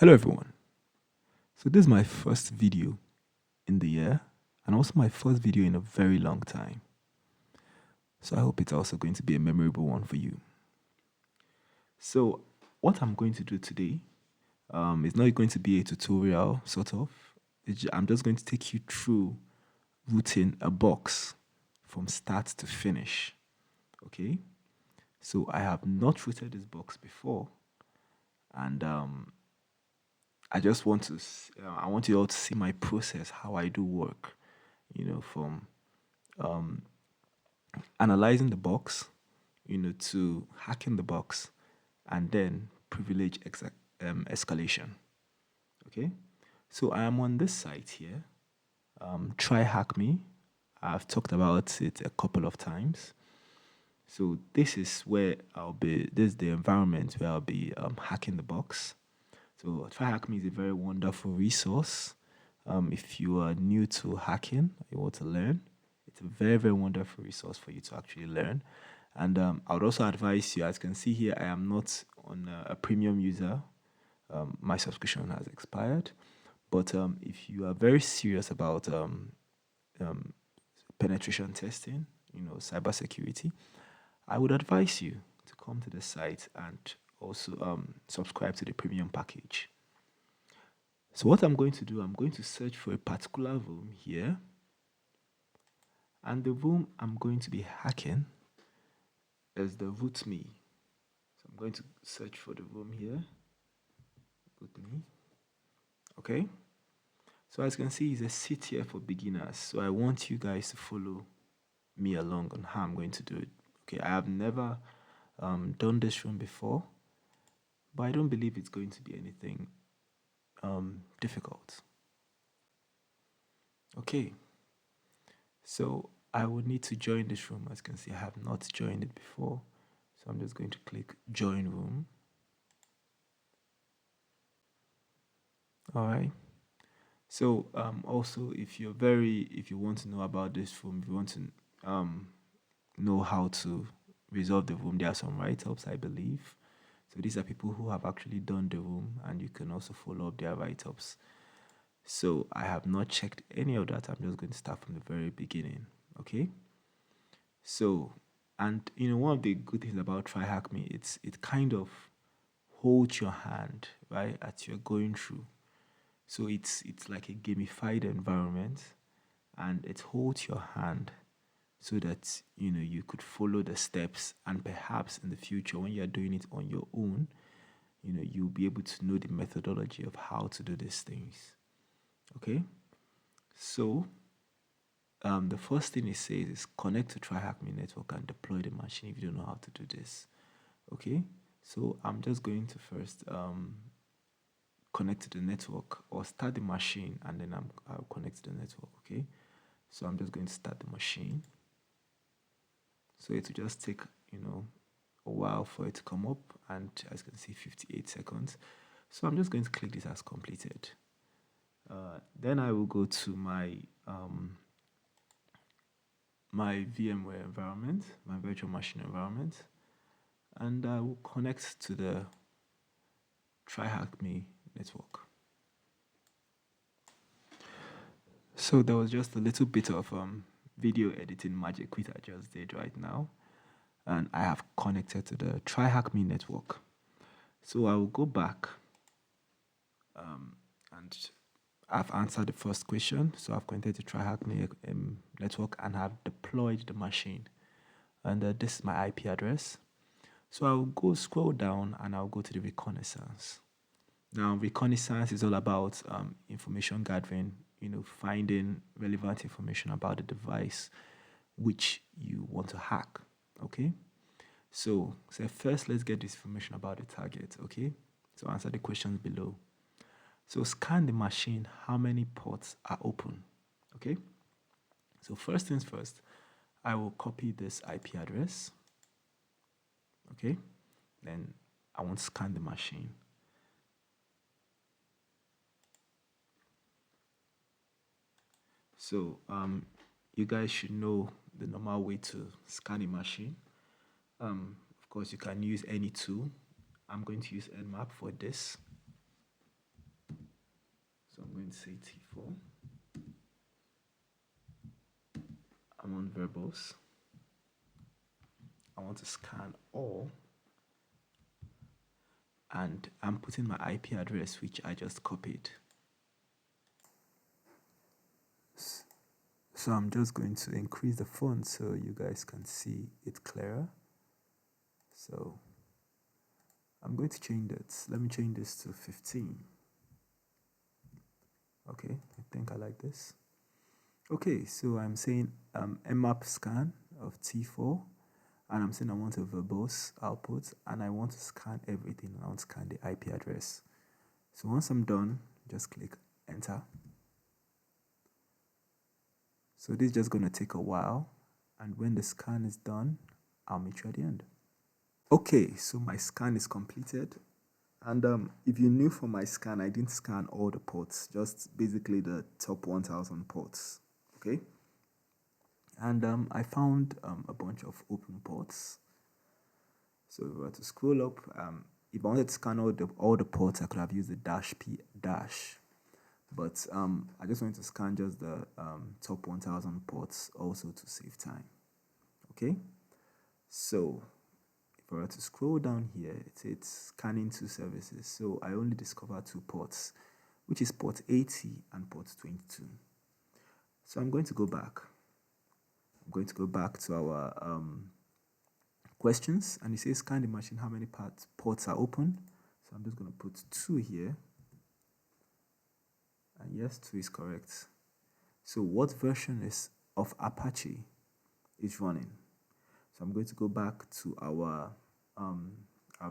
Hello everyone. So this is my first video in the year and also my first video in a very long time. So I hope it's also going to be a memorable one for you. So what I'm going to do today is not going to be a tutorial sort of. I'm just going to take you through rooting a box from start to finish. Okay. So I have not rooted this box before and I just want to, I want you all to see my process, how I do work, from analyzing the box, to hacking the box, and then privilege escalation. Okay, so I am on this site here, TryHackMe. I've talked about it a couple of times. So this is where this is the environment where I'll be hacking the box. So TryHackMe is a very wonderful resource. If you are new to hacking, you want to learn, it's a very, very wonderful resource for you to actually learn. And I would also advise you, as you can see here, I am not on a premium user. My subscription has expired. But if you are very serious about penetration testing, cybersecurity, I would advise you to come to the site and also subscribe to the premium package. So what I'm going to do, I'm going to search for a particular room here. And the room I'm going to be hacking is the RootMe. So I'm going to search for the room here. RootMe. Okay. So as you can see, it's a sit here for beginners. So I want you guys to follow me along on how I'm going to do it. Okay, I have never done this room before, but I don't believe it's going to be anything difficult. Okay, so I would need to join this room. As you can see, I have not joined it before, so I'm just going to click join room. All right. So also, if you want to know about this room, if you want to know how to resolve the room, there are some write-ups, I believe. So these are people who have actually done the room, and you can also follow up their write-ups. So I have not checked any of that. I'm just going to start from the very beginning. Okay. So, and one of the good things about TryHackMe, it kind of holds your hand, right, as you're going through. So it's like a gamified environment, and it holds your hand so that you could follow the steps, and perhaps in the future when you're doing it on your own, you'll be able to know the methodology of how to do these things. Okay, so the first thing it says is connect to TryHackMe network and deploy the machine if you don't know how to do this. Okay, so I'm just going to first connect to the network, or start the machine, and then I'll connect to the network. Okay, so I'm just going to start the machine. So it will just take a while for it to come up, and as you can see, 58 seconds. So I'm just going to click this as completed. Then I will go to my my VMware environment, my virtual machine environment, and I will connect to the TryHackMe network. So there was just a little bit of video editing magic which I just did right now, and I have connected to the TryHackMe network. So I will go back and I've answered the first question. So I've connected to TryHackMe network and have deployed the machine. And this is my IP address. So I'll go scroll down and I'll go to the Reconnaissance. Now, Reconnaissance is all about information gathering, finding relevant information about the device which you want to hack. Okay. So first, let's get this information about the target. Okay. So answer the questions below. So scan the machine, how many ports are open? Okay. So first things first, I will copy this IP address. Okay. Then I want to scan the machine. So you guys should know the normal way to scan a machine. Of course, you can use any tool. I'm going to use Nmap for this. So I'm going to say T4. I'm on verbose. I want to scan all, and I'm putting my IP address, which I just copied. So I'm just going to increase the font so you guys can see it clearer. So I'm going to change that. Let me change this to 15. Okay, I think I like this. Okay, so I'm saying mmap scan of T4, and I'm saying I want a verbose output, and I want to scan everything, and I want to scan the IP address. So once I'm done, just click enter. So this is just going to take a while, and when the scan is done, I'll meet you at the end. Okay, so my scan is completed, and if you're new for my scan, I didn't scan all the ports, just basically the top 1000 ports. Okay, and I found a bunch of open ports. So if we were to scroll up, if I wanted to scan all the ports, I could have used the -p-, but I just wanted to scan just the top 1000 ports also to save time. Okay, so if I were to scroll down here, it's scanning 2 services. So I only discovered 2 ports, which is port 80 and port 22. So I'm going to go back. I'm going to go back to our questions, and it says scan the machine, how many ports are open. So I'm just going to put 2 here, and yes, 2 is correct. So what version of Apache is running? So I'm going to go back to our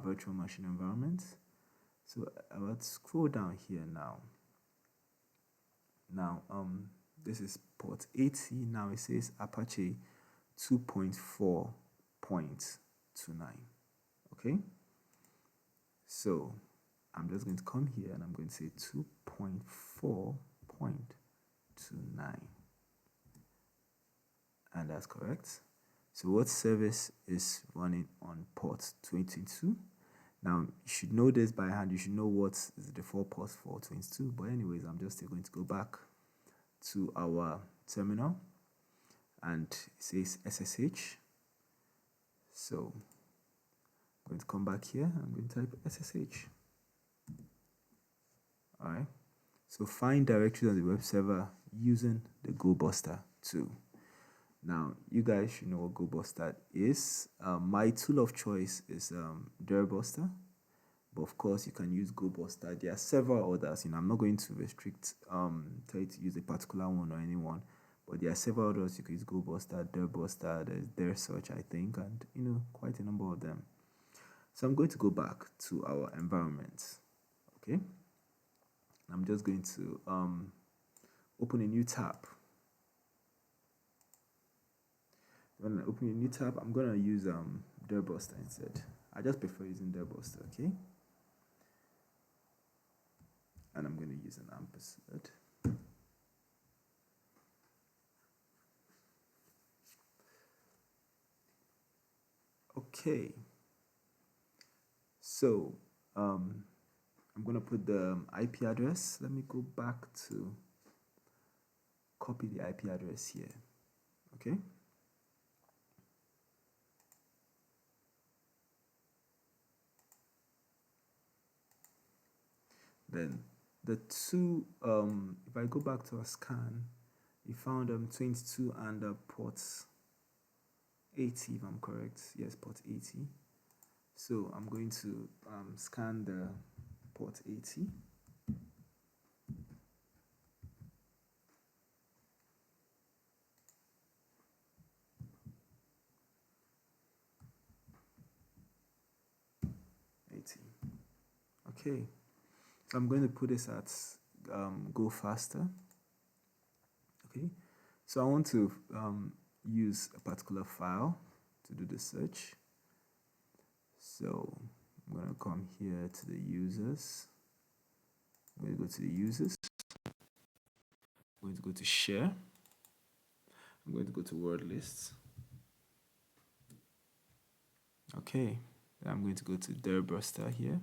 virtual machine environment. So I will scroll down here now. Now this is port 80. Now it says Apache 2.4.29. Okay, so I'm just going to come here and I'm going to say 2.4.29, and that's correct. So what service is running on port 22? Now you should know this by hand. You should know what is the default port for 22. But anyways, I'm just still going to go back to our terminal, and it says SSH. So I'm going to come back here. I'm going to type SSH. All right. So find directories on the web server using the GoBuster tool. Now, you guys should know what GoBuster is. My tool of choice is Derbuster, but of course you can use GoBuster. There are several others. I'm not going to restrict tell you to use a particular one or anyone, but there are several others. You can use GoBuster, Derbuster, there's DerSearch, I think, and quite a number of them. So I'm going to go back to our environment. Okay, I'm just going to open a new tab. When I open a new tab, I'm gonna use Derbuster instead. I just prefer using Derbuster, okay? And I'm gonna use an ampersand. Okay. So I'm gonna put the IP address. Let me go back to copy the IP address here. Okay. Then the two, if I go back to a scan, we found 22 and ports 80, if I'm correct. Yes, port 80. So I'm going to scan the port 80. Okay, so I'm going to put this at go faster. Okay, so I want to use a particular file to do the search. So I'm going to come here to the users. I'm going to go to the users. I'm going to go to share. I'm going to go to word lists. Okay, then I'm going to go to Derbuster here.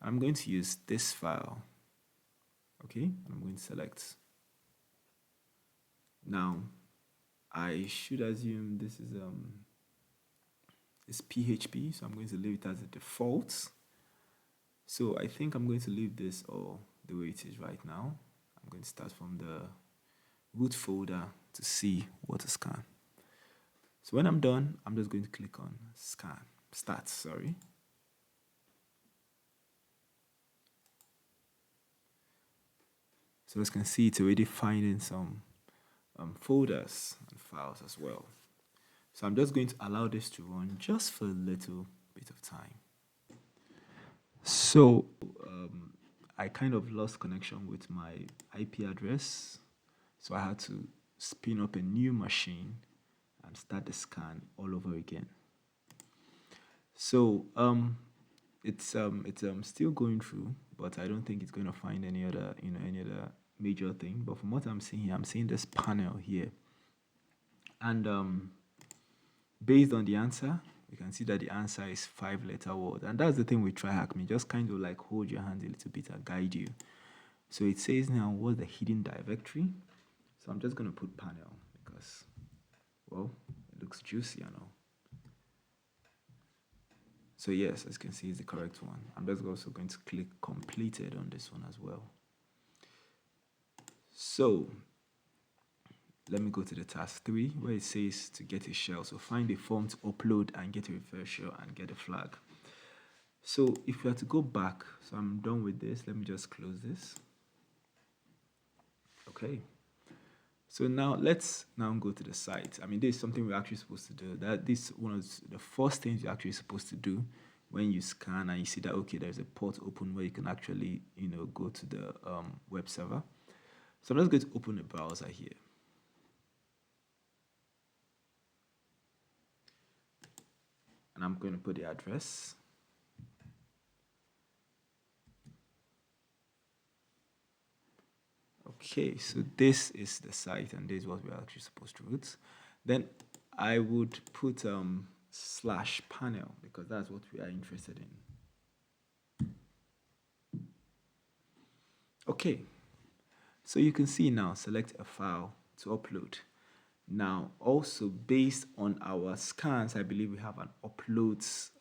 I'm going to use this file. Okay, I'm going to select. Now, I should assume this is PHP, so I'm going to leave it as a default. So I think I'm going to leave this all the way it is right now. I'm going to start from the root folder to see what to scan. So when I'm done, I'm just going to click on start, sorry. So as you can see, it's already finding some folders and files as well. So I'm just going to allow this to run just for a little bit of time. So I kind of lost connection with my IP address. So I had to spin up a new machine and start the scan all over again. So it's still going through, but I don't think it's going to find any other major thing. But from what I'm seeing here, I'm seeing this panel here, and based on the answer, you can see that the answer is 5-letter word, and that's the thing with TryHackMe. Just kind of like hold your hand a little bit and guide you. So it says now what's the hidden directory. So I'm just going to put panel because, well, it looks juicy, you know. So yes, as you can see, it's the correct one. I'm just also going to click completed on this one as well. So let me go to the task 3 where it says to get a shell. So find a form to upload and get a reverse shell and get a flag. So if we are to go back, so I'm done with this. Let me just close this. Okay. So now let's go to the site. I mean, this is something we're actually supposed to do. This one of the first things you're actually supposed to do when you scan and you see that, okay, there's a port open where you can actually, go to the web server. So I'm just going to open the browser here. And I'm going to put the address. Okay, so this is the site and this is what we're actually supposed to root. Then I would put /panel because that's what we are interested in. Okay, so you can see now, select a file to upload. Now, also based on our scans, I believe we have an uploads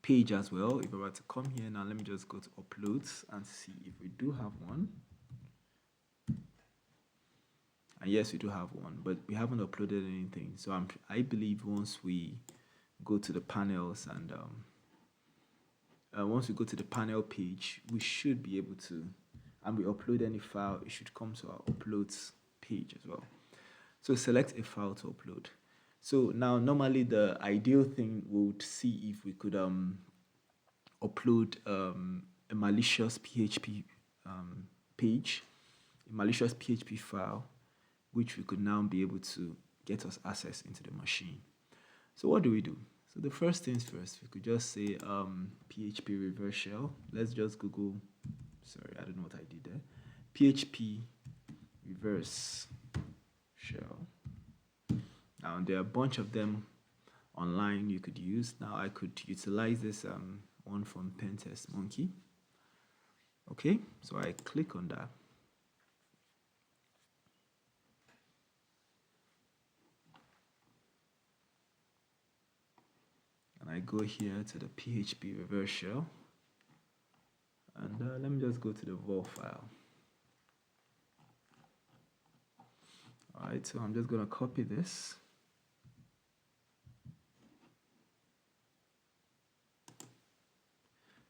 page as well. If I were to come here now, let me just go to uploads and see if we do have one. And yes, we do have one, but we haven't uploaded anything. So I believe once we go to the panels and once we go to the panel page, we should be able to, and we upload any file, it should come to our uploads page as well. So select a file to upload. So now normally the ideal thing would see if we could upload a malicious PHP page, a malicious PHP file, which we could now be able to get us access into the machine. So what do we do? So the first things first, we could just say PHP Reverse Shell. Let's just Google, sorry, I don't know what I did there. PHP Reverse Shell. Now there are a bunch of them online you could use. Now I could utilize this one from Pentest Monkey. Okay, so I click on that. And I go here to the PHP Reverse Shell. And let me just go to the raw file. All right, so I'm just going to copy this.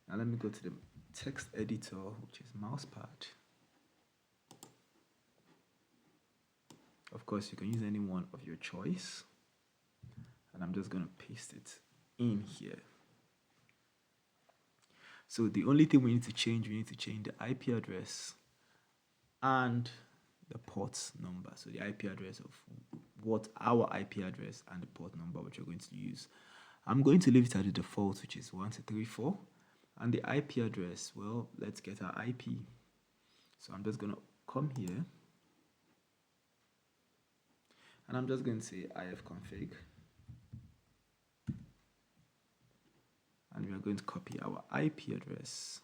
Now let me go to the text editor, which is mousepad. Of course, you can use any one of your choice. And I'm just going to paste it in here. So the only thing we need to change the IP address and the port number. So the IP address of what our IP address and the port number which you're going to use. I'm going to leave it at the default, which is 1234. And the IP address, well, let's get our IP. So I'm just going to come here. And I'm just going to say ifconfig. And we are going to copy our IP address.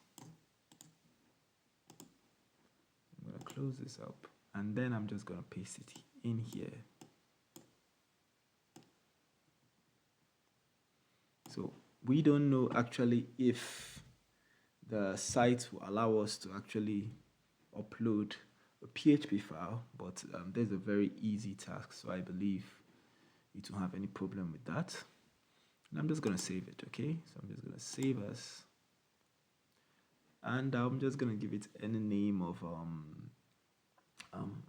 close this up, and then I'm just gonna paste it in here. So we don't know actually if the site will allow us to actually upload a PHP file, but there's a very easy task, so I believe you don't have any problem with that. And I'm just gonna save it, okay? So I'm just gonna save as, and I'm just gonna give it any name of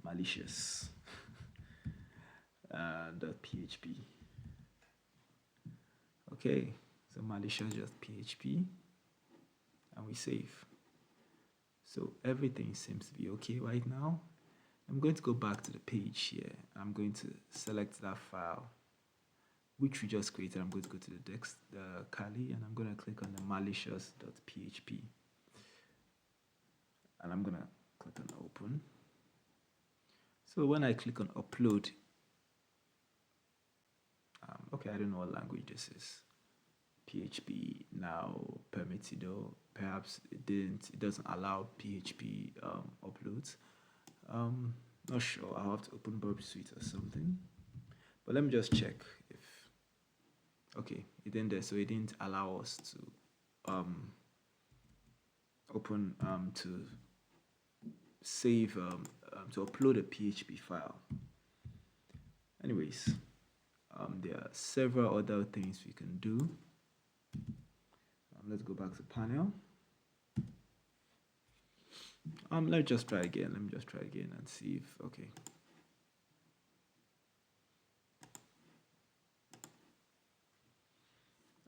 malicious .php. Okay, so malicious just PHP, and we save. So everything seems to be okay right now. I'm going to go back to the page here. I'm going to select that file which we just created. I'm going to go to the Kali, and I'm going to click on the malicious.php, and I'm going to click on open. So when I click on upload, okay, I don't know what language this is. PHP now permitted, or perhaps it doesn't allow PHP uploads. Not sure. I'll have to open Burp Suite or something. But let me just check if, okay, it didn't there, so it didn't allow us to open to save to upload a PHP file. Anyways, there are several other things we can do. Let's go back to panel. Let's just try again. Let me just try again and see if, okay.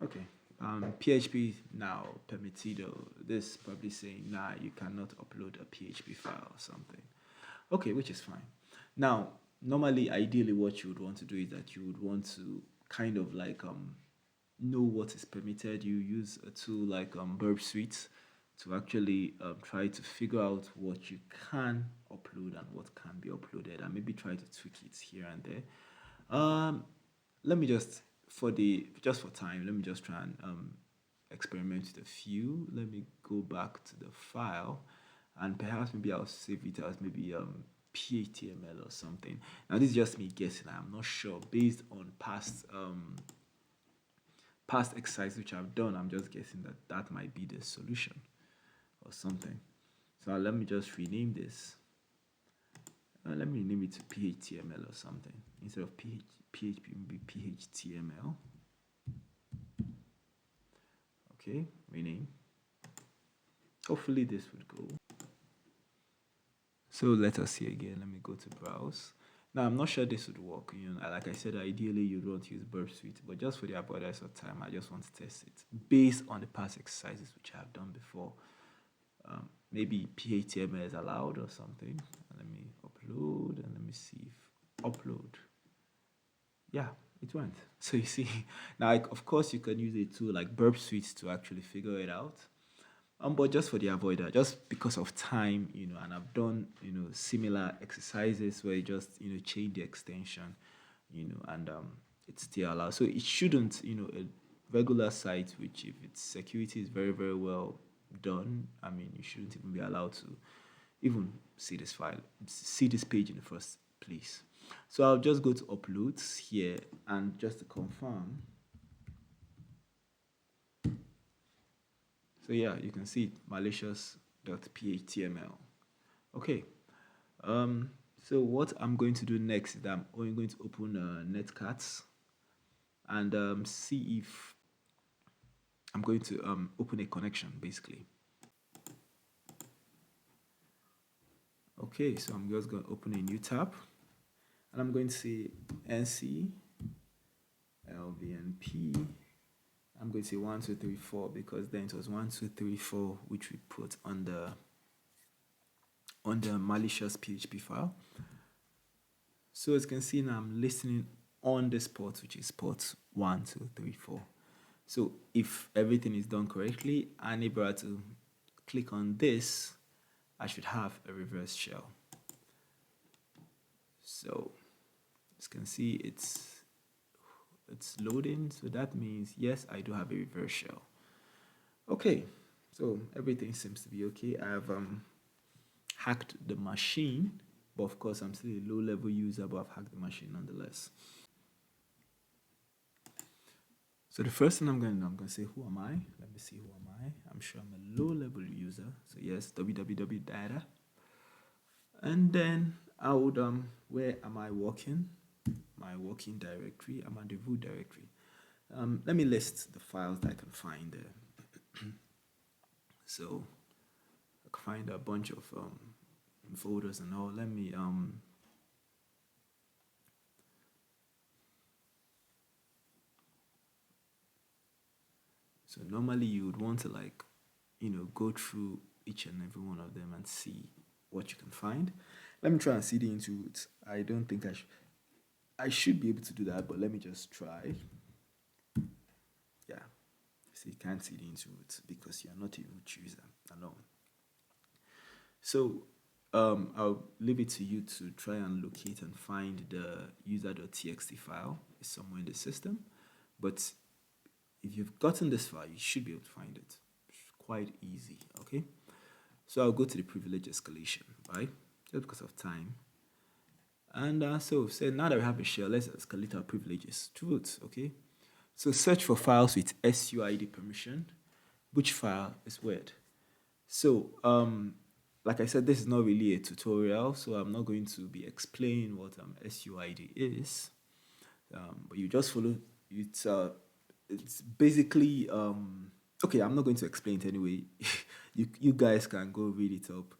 Okay, PHP now permitted. This probably saying, nah, you cannot upload a PHP file or something. Okay, which is fine. Now, normally, ideally, what you would want to do is that you would want to kind of like know what is permitted. You use a tool like Burp Suite to actually try to figure out what you can upload and what can be uploaded, and maybe try to tweak it here and there. Let me just for time, let me just try and experiment with a few. Let me go back to the file, and perhaps maybe I'll save it as maybe PHTML or something. Now this is just me guessing. I'm not sure based on past exercises which I've done. I'm just guessing that that might be the solution or something. So let me just rename this. Let me rename it to PHTML or something instead of PHP, maybe PHTML. Okay, rename. Hopefully this would go. So let us see again. Let me go to browse. Now I'm not sure this would work. You know, like I said, ideally you'd want to use Burp Suite, but just for the avoidance of time, I just want to test it based on the past exercises which I have done before. Maybe PHTML is allowed or something. Let me upload and let me see if upload. Yeah, it went. So you see, now of course you can use a tool like Burp Suite to actually figure it out. But just for the avoider, just because of time, you know, and I've done, you know, similar exercises where you just, you know, change the extension, you know, and it's still allowed. So it shouldn't, you know, a regular site, which if its security is very, very well done, I mean, you shouldn't even be allowed to even see this file, see this page in the first place. So I'll just go to uploads here, and just to confirm. So yeah, you can see malicious.phtml. Okay. So what I'm going to do next is that I'm only going to open netcats and see if I'm going to open a connection basically. Okay, so I'm just going to open a new tab, and I'm going to say nc lvnp. I'm going to say 1 2 3 4 because then it was 1 2 3 4 which we put on the malicious PHP file. So as you can see now, I'm listening on this port, which is port 1 2 3 4. So if everything is done correctly and able to click on this, I should have a reverse shell. So as you can see, it's loading, so that means yes, I do have a reverse shell. Okay, so everything seems to be okay. I have hacked the machine, but of course I'm still a low-level user, but I've hacked the machine nonetheless. So the first thing I'm going to do, I'm going to say, who am I? Let me see, who am I? I'm sure I'm a low-level user. So yes, www data. And then I would, where am I working? My working directory. I'm at the root directory. Let me list the files that I can find there. So I can find a bunch of folders and all. Let me so normally you would want to go through each and every one of them and see what you can find. Let me try and see into it. I don't think I should be able to do that, but let me just try. Yeah. So you can't see into it because you're not a root user alone. So I'll leave it to you to try and locate and find the user.txt file. It's somewhere in the system. But if you've gotten this file, you should be able to find it. It's quite easy, okay? So I'll go to the privilege escalation, right? Just because of time. And so say now that we have a shell, let's escalate our privileges to it, okay? So search for files with SUID permission. Which file is where? So like I said, this is not really a tutorial, so I'm not going to be explaining what SUID is. But you just follow it. It's basically okay. I'm not going to explain it anyway. you guys can go read it up.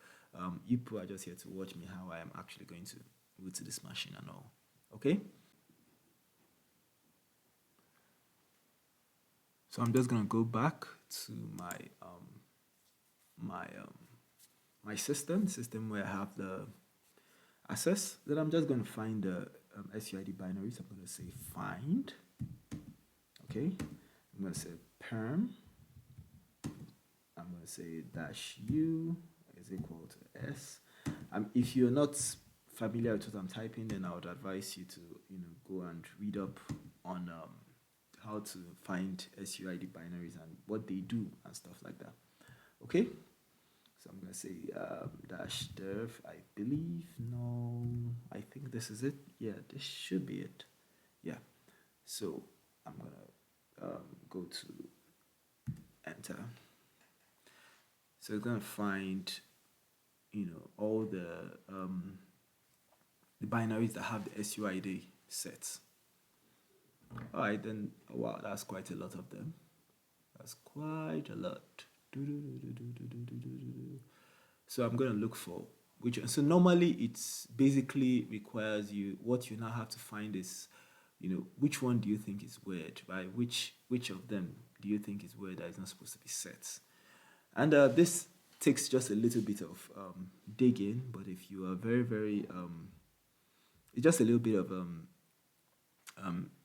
You people are just here to watch me how I am actually going to root to this machine and all. Okay. So I'm just gonna go back to my system where I have the access. Then I'm just gonna find the SUID binaries. I'm gonna say find. Okay. I'm gonna say perm. I'm going to say -u is equal to s. If you're not familiar with what I'm typing, then I would advise you to go and read up on how to find SUID binaries and what they do and stuff like that. Okay, so I'm going to say -dev. I believe, no, I think this is it. Yeah, this should be it. Yeah, so I'm going to go to enter. So it's gonna find, all the binaries that have the SUID sets. All right, then. Wow, that's quite a lot of them. That's quite a lot. So I'm gonna look for which one. So normally it's basically requires you. What you now have to find is, which one do you think is weird, right? Which of them do you think is weird that is not supposed to be set? And this takes just a little bit of digging, but if you are very, very, it's just a little bit of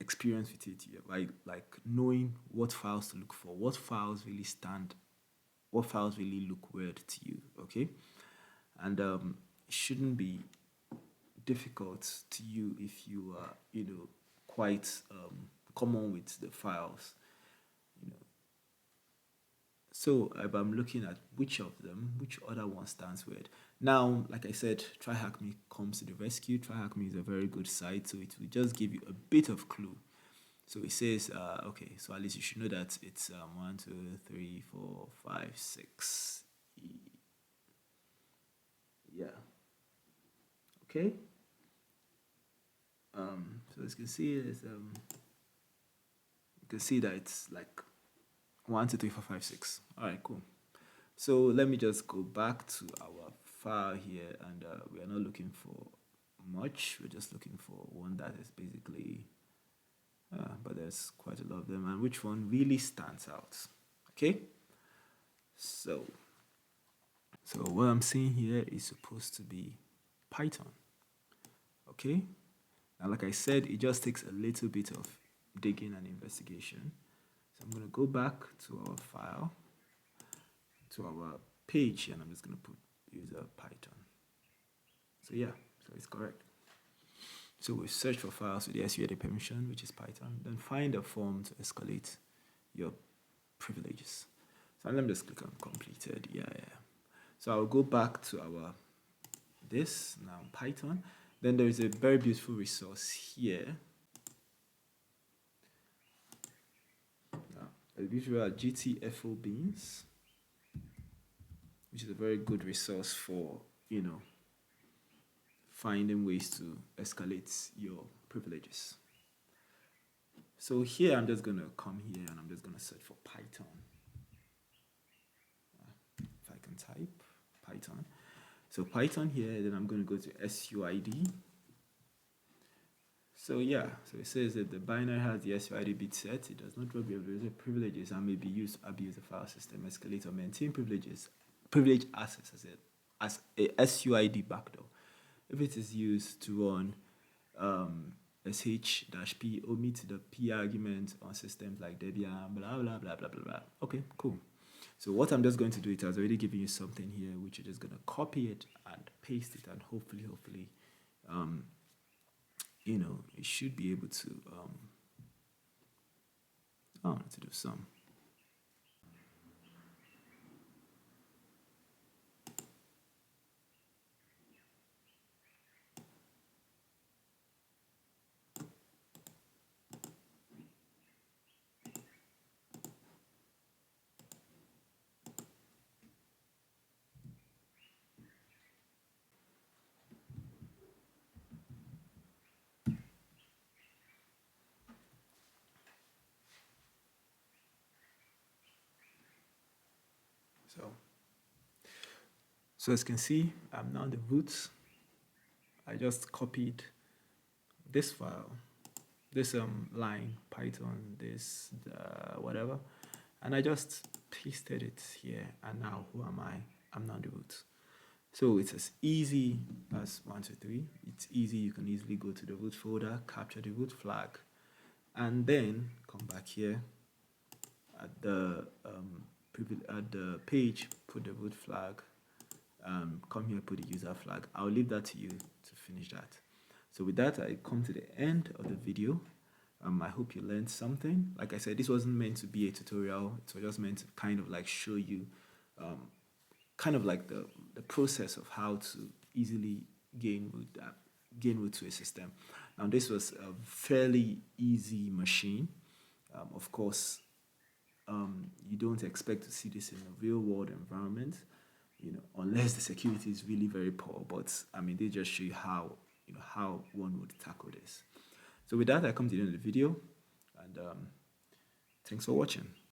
experience with it, right? Like knowing what files to look for, what files really look weird to you, okay? And it shouldn't be difficult to you if you are, quite common with the files. So if I'm looking at which other one stands weird. Now, like I said, TryHackMe comes to the rescue. TryHackMe is a very good site, so it will just give you a bit of clue. So it says, okay, so at least you should know that it's 1, 2, 3, 4, 5, 6. Yeah. Okay. So as you can see, you can see that it's like 1, 2, 3, 4, 5, 6. All right, cool. So let me just go back to our file here, and we are not looking for much. We're just looking for one that is basically, but there's quite a lot of them, and which one really stands out. Okay. So what I'm seeing here is supposed to be Python. Okay. Now, like I said, it just takes a little bit of digging and investigation. So I'm going to go back to our file, to our page, and I'm just going to put user Python. So yeah, so it's correct. So we search for files with the SUID permission, which is Python, then find a form to escalate your privileges. So let me just click on completed. Yeah. So I'll go back to our this now Python. Then there is a very beautiful resource here. A visual GTFO beans, which is a very good resource for, you know, finding ways to escalate your privileges. So here I'm just going to come here and I'm just going to search for Python. If I can type Python. So Python here, then I'm going to go to SUID. So yeah, so it says that the binary has the SUID bit set. It does not drop your privileges and may be used to abuse the file system, escalate or maintain privilege access as a SUID backdoor. If it is used to run sh-p omit the p argument on systems like Debian, blah blah blah blah blah blah. Okay, cool. So what I'm just going to do, it has already given you something here, which you're just going to copy it and paste it, and hopefully, you know, you should be able to to do some. So as you can see, I'm now the root. I just copied this file, this line, Python, this, whatever, and I just pasted it here. And now who am I? I'm now the root. So it's as easy as 1, 2, 3. It's easy. You can easily go to the root folder, capture the root flag, and then come back here at the page, put the root flag, come here, put the user flag. I'll leave that to you to finish that. So with that, I come to the end of the video. I hope you learned something. Like I said, this wasn't meant to be a tutorial. It was just meant to kind of like show you kind of like the process of how to easily gain root to a system. Now this was a fairly easy machine. Of course, you don't expect to see this in a real world environment, you know, unless the security is really very poor. But I mean, they just show you how, you know, how one would tackle this. So with that, I come to the end of the video, and thanks for watching.